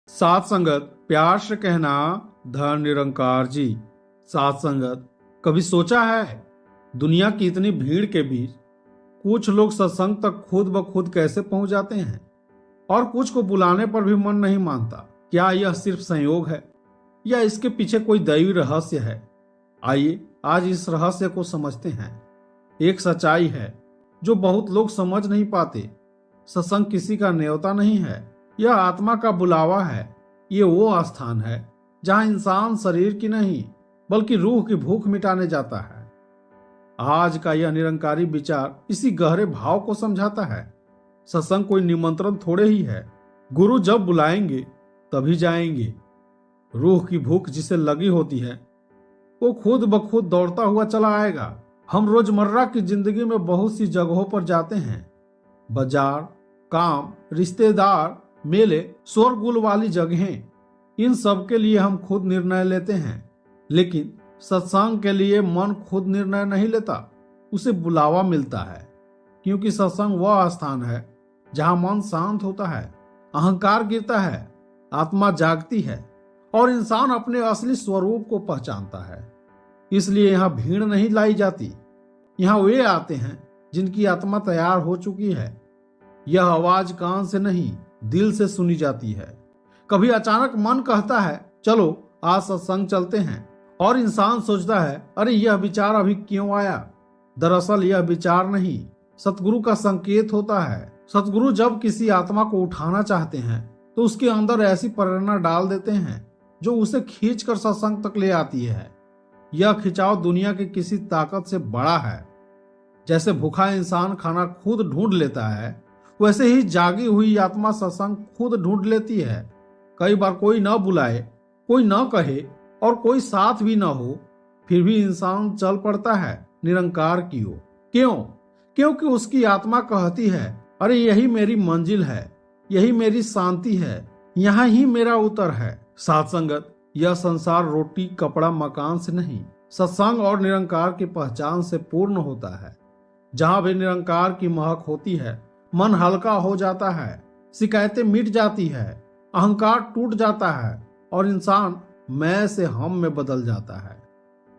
सात संगत प्यार से कहना धन निरंकार जी। सात संगत कभी सोचा है दुनिया की इतनी भीड़ के बीच कुछ लोग सत्संग तक खुद ब खुद कैसे पहुंच जाते हैं और कुछ को बुलाने पर भी मन नहीं मानता। क्या यह सिर्फ संयोग है या इसके पीछे कोई दैवी रहस्य है? आइए आज इस रहस्य को समझते हैं। एक सच्चाई है जो बहुत लोग समझ नहीं पाते। सत्संग किसी का न्योता नहीं है, यह आत्मा का बुलावा है। ये वो स्थान है जहां इंसान शरीर की नहीं बल्कि रूह की भूख मिटाने जाता है। आज का यह निरंकारी विचार इसी गहरे भाव को समझाता है। सत्संग कोई निमंत्रण थोड़े ही है। गुरु जब बुलाएंगे तभी जाएंगे। रूह की भूख जिसे लगी होती है वो खुद ब खुद दौड़ता हुआ चला आएगा। हम रोजमर्रा की जिंदगी में बहुत सी जगहों पर जाते हैं, बाजार, काम, रिश्तेदार, मेले, शोरगुल वाली जगहें। इन सब के लिए हम खुद निर्णय लेते हैं, लेकिन सत्संग के लिए मन खुद निर्णय नहीं लेता, उसे बुलावा मिलता है। क्योंकि सत्संग वह स्थान है जहां मन शांत होता है, अहंकार गिरता है, आत्मा जागती है और इंसान अपने असली स्वरूप को पहचानता है। इसलिए यहाँ भीड़ नहीं लाई जाती, यहाँ वे आते हैं जिनकी आत्मा तैयार हो चुकी है। यह आवाज कान से नहीं दिल से सुनी जाती है। कभी अचानक मन कहता है चलो आज सत्संग चलते हैं, और इंसान सोचता है अरे यह विचार अभी क्यों आया। दरअसल यह विचार नहीं, सतगुरु का संकेत होता है। सतगुरु जब किसी आत्मा को उठाना चाहते हैं तो उसके अंदर ऐसी प्रेरणा डाल देते हैं जो उसे खींच कर सत्संग तक ले आती है। यह खिंचाव दुनिया की किसी ताकत से बड़ा है। जैसे भूखा इंसान खाना खुद ढूंढ लेता है, वैसे ही जागी हुई आत्मा सत्संग खुद ढूंढ लेती है। कई बार कोई न बुलाए, कोई न कहे और कोई साथ भी न हो, फिर भी इंसान चल पड़ता है निरंकार की ओर। क्यों? क्योंकि उसकी आत्मा कहती है अरे यही मेरी मंजिल है, यही मेरी शांति है, यहाँ ही मेरा उतर है। साथ संगत यह संसार रोटी कपड़ा मकान से नहीं, सत्संग और निरंकार की पहचान से पूर्ण होता है। जहां भी निरंकार की महक होती है मन हल्का हो जाता है, शिकायतें मिट जाती है, अहंकार टूट जाता है और इंसान मैं से हम में बदल जाता है।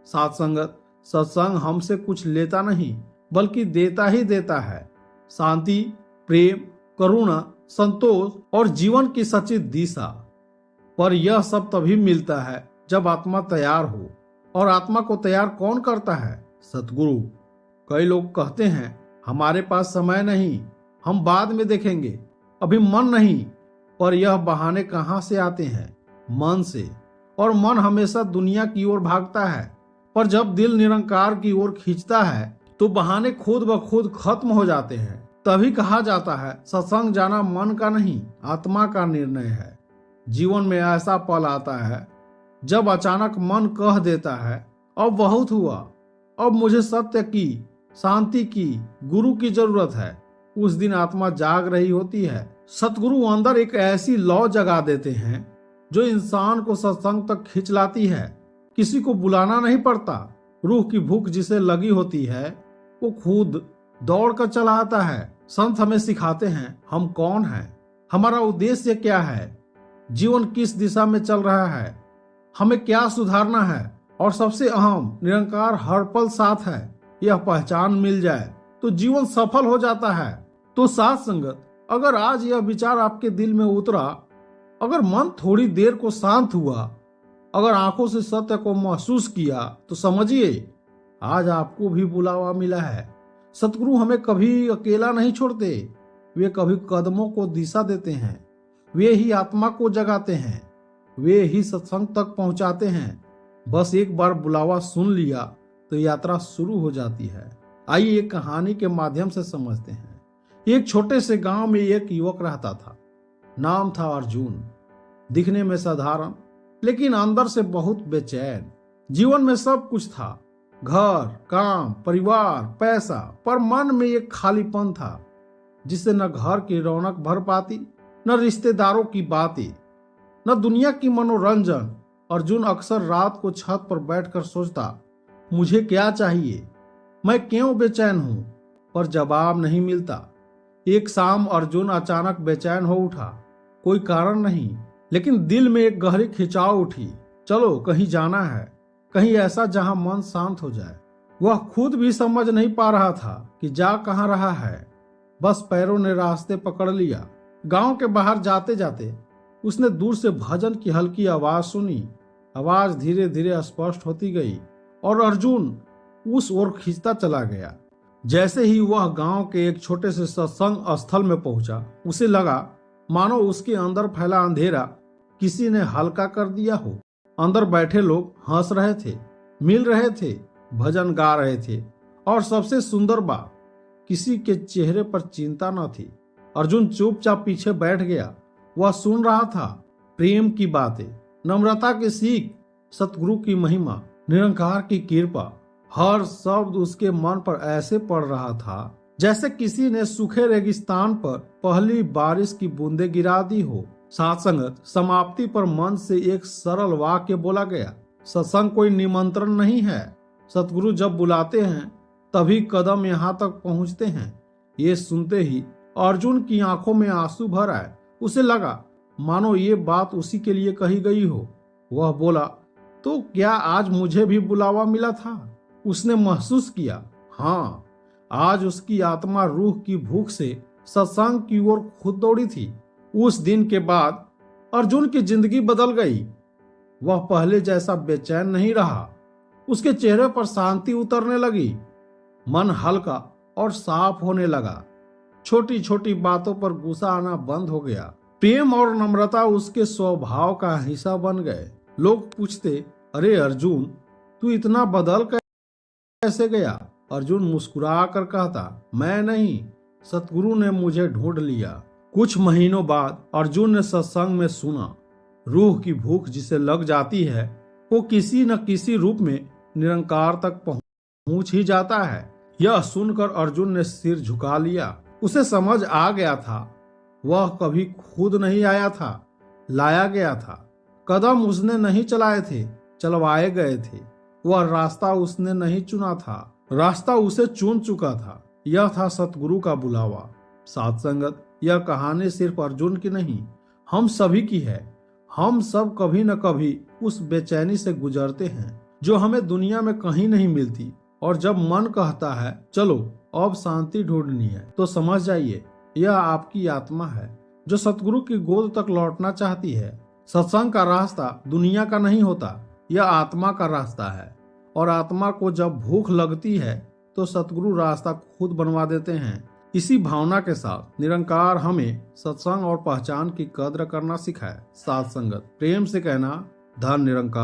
साथ संगत सत्संग हमसे कुछ लेता नहीं बल्कि देता ही देता है। शांति, प्रेम, करुणा, संतोष और जीवन की सच्ची दिशा। पर यह सब तभी मिलता है जब आत्मा तैयार हो, और आत्मा को तैयार कौन करता है? सतगुरु। कई लोग कहते हैं हमारे पास समय नहीं, हम बाद में देखेंगे, अभी मन नहीं। पर यह बहाने कहां से आते हैं? मन से। और मन हमेशा दुनिया की ओर भागता है। पर जब दिल निरंकार की ओर खींचता है तो बहाने खुद ब खुद खत्म हो जाते हैं। तभी कहा जाता है सत्संग जाना मन का नहीं आत्मा का निर्णय है। जीवन में ऐसा पल आता है जब अचानक मन कह देता है अब बहुत हुआ, अब मुझे सत्य की, शांति की, गुरु की जरूरत है। उस दिन आत्मा जाग रही होती है। सतगुरु अंदर एक ऐसी लौ जगा देते हैं जो इंसान को सत्संग तक खींच लाती है। किसी को बुलाना नहीं पड़ता। रूह की भूख जिसे लगी होती है वो खुद दौड़ कर चला आता है। संत हमें सिखाते हैं हम कौन हैं, हमारा उद्देश्य क्या है, जीवन किस दिशा में चल रहा है, हमें क्या सुधारना है, और सबसे अहम निरंकार हर पल साथ है। यह पहचान मिल जाए तो जीवन सफल हो जाता है। तो साथ संगत अगर आज यह विचार आपके दिल में उतरा, अगर मन थोड़ी देर को शांत हुआ, अगर आंखों से सत्य को महसूस किया, तो समझिए आज आपको भी बुलावा मिला है। सतगुरु हमें कभी अकेला नहीं छोड़ते। वे कभी कदमों को दिशा देते हैं, वे ही आत्मा को जगाते हैं, वे ही सत्संग तक पहुंचाते हैं। बस एक बार बुलावा सुन लिया तो यात्रा शुरू हो जाती है। आइए एक कहानी के माध्यम से समझते हैं। एक छोटे से गांव में एक युवक रहता था। नाम था अर्जुन। दिखने में साधारण लेकिन अंदर से बहुत बेचैन। जीवन में सब कुछ था, घर, काम, परिवार, पैसा, पर मन में एक खालीपन था जिससे न घर की रौनक भर पाती, न रिश्तेदारों की बातें, न दुनिया की मनोरंजन। अर्जुन अक्सर रात को छत पर बैठकर सोचता मुझे क्या चाहिए, मैं क्यों बेचैन हूं, पर जवाब नहीं मिलता। एक शाम अर्जुन अचानक बेचैन हो उठा। कोई कारण नहीं, लेकिन दिल में एक गहरी खिंचाव उठी, चलो कहीं जाना है, कहीं ऐसा जहां मन शांत हो जाए। वह खुद भी समझ नहीं पा रहा था कि जा कहां रहा है, बस पैरों ने रास्ते पकड़ लिया। गांव के बाहर जाते जाते उसने दूर से भजन की हल्की आवाज सुनी। आवाज धीरे धीरे स्पष्ट होती गई और अर्जुन उस ओर खींचता चला गया। जैसे ही वह गांव के एक छोटे से सत्संग स्थल में पहुंचा, उसे लगा मानो उसके अंदर फैला अंधेरा किसी ने हल्का कर दिया हो। अंदर बैठे लोग हंस रहे थे, मिल रहे थे, भजन गा रहे थे और सबसे सुंदर बात, किसी के चेहरे पर चिंता न थी। अर्जुन चुपचाप पीछे बैठ गया। वह सुन रहा था प्रेम की बातें, नम्रता की सीख, सतगुरु की महिमा, निरंकार की कृपा। हर शब्द उसके मन पर ऐसे पड़ रहा था जैसे किसी ने सूखे रेगिस्तान पर पहली बारिश की बूंदें गिरा दी हो। साथ संगत समाप्ति पर मन से एक सरल वाक्य बोला गया, सत्संग कोई निमंत्रण नहीं है। सतगुरु जब बुलाते हैं तभी कदम यहाँ तक पहुँचते हैं। ये सुनते ही अर्जुन की आंखों में आंसू भर आए। उसे लगा मानो ये बात उसी के लिए कही गई हो। वह बोला, तो क्या आज मुझे भी बुलावा मिला था? उसने महसूस किया, हाँ, आज उसकी आत्मा रूह की भूख से सत्संग की ओर खुद दौड़ी थी। उस दिन के बाद अर्जुन की जिंदगी बदल गई। वह पहले जैसा बेचैन नहीं रहा। उसके चेहरे पर शांति उतरने लगी, मन हल्का और साफ होने लगा। छोटी छोटी बातों पर गुस्सा आना बंद हो गया। प्रेम और नम्रता उसके स्वभाव का हिस्सा बन गए। लोग पूछते, अरे अर्जुन, तू इतना बदल कैसे गया? अर्जुन मुस्कुरा कर कहता, मैं नहीं, सतगुरु ने मुझे ढूंढ लिया। कुछ महीनों बाद अर्जुन ने सत्संग में सुना, रूह की भूख जिसे लग जाती है वो किसी न किसी रूप में निरंकार तक पहुंच ही जाता है। यह सुनकर अर्जुन ने सिर झुका लिया। उसे समझ आ गया था वह कभी खुद नहीं आया था, लाया गया था। कदम उसने नहीं चलाए थे, चलवाए गए थे। वह रास्ता उसने नहीं चुना था, रास्ता उसे चुन चुका था। यह था सतगुरु का बुलावा। साथ संगत, यह कहानी सिर्फ अर्जुन की नहीं, हम सभी की है। हम सब कभी न कभी उस बेचैनी से गुजरते हैं जो हमें दुनिया में कहीं नहीं मिलती। और जब मन कहता है चलो अब शांति ढूंढनी है, तो समझ जाइए यह आपकी आत्मा है जो सतगुरु की गोद तक लौटना चाहती है। सत्संग का रास्ता दुनिया का नहीं होता, यह आत्मा का रास्ता है। और आत्मा को जब भूख लगती है तो सतगुरु रास्ता खुद बनवा देते हैं। इसी भावना के साथ निरंकार हमें सत्संग और पहचान की कद्र करना सिखाए। साथ संगत, प्रेम से कहना, धन निरंकार।